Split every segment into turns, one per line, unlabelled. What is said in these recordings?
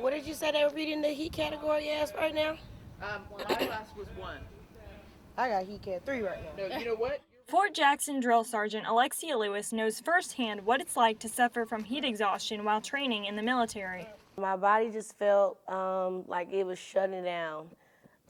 What did you say they were reading the heat category as right now?
My class was 1.
I got heat cat 3 right now.
No, you know what?
Fort Jackson Drill Sergeant Alexia Lewis knows firsthand what it's like to suffer from heat exhaustion while training in the military.
My body just felt like it was shutting down.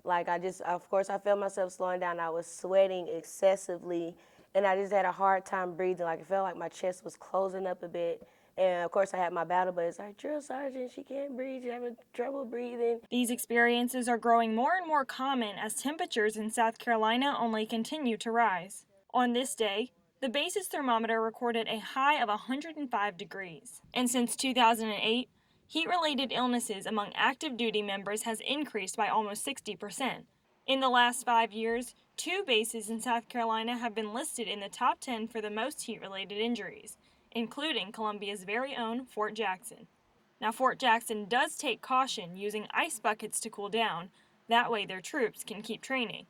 Like of course, I felt myself slowing down. I was sweating excessively, and I just had a hard time breathing. Like it felt like my chest was closing up a bit. And of course, I had my battle buddies like, drill sergeant, she can't breathe, she's having trouble breathing.
These experiences are growing more and more common as temperatures in South Carolina only continue to rise. On this day, the base's thermometer recorded a high of 105 degrees. And since 2008, heat-related illnesses among active duty members has increased by almost 60%. In the last 5 years, 2 bases in South Carolina have been listed in the top 10 for the most heat-related injuries, including Columbia's very own Fort Jackson. Now, Fort Jackson does take caution using ice buckets to cool down. That way their troops can keep training.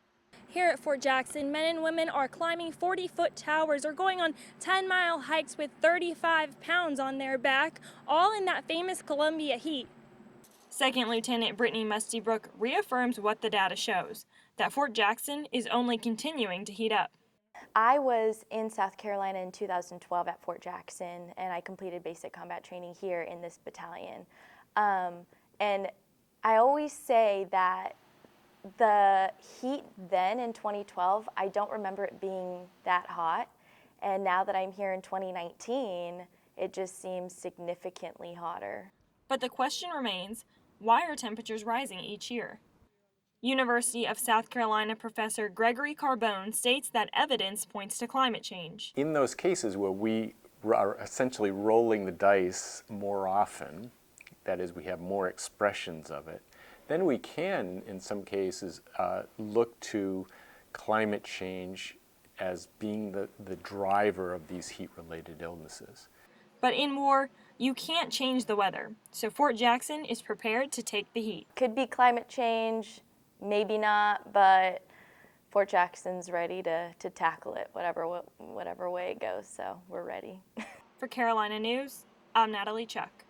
Here at Fort Jackson, men and women are climbing 40-foot towers or going on 10-mile hikes with 35 pounds on their back, all in that famous Columbia heat. Second Lieutenant Brittany Mustybrook reaffirms what the data shows, that Fort Jackson is only continuing to heat up.
I was in South Carolina in 2012 at Fort Jackson, and I completed basic combat training here in this battalion. And I always say that the heat then in 2012, I don't remember it being that hot. And now that I'm here in 2019, it just seems significantly hotter.
But the question remains, why are temperatures rising each year? University of South Carolina professor Gregory Carbone states that evidence points to climate change.
In those cases where we are essentially rolling the dice more often, that is, we have more expressions of it, then we can, in some cases, look to climate change as being the driver of these heat-related illnesses.
But in war, you can't change the weather, so Fort Jackson is prepared to take the heat.
Could be climate change, maybe not, but Fort Jackson's ready to tackle it whatever way it goes, so we're ready.
For Carolina News, I'm Natalie Chuck.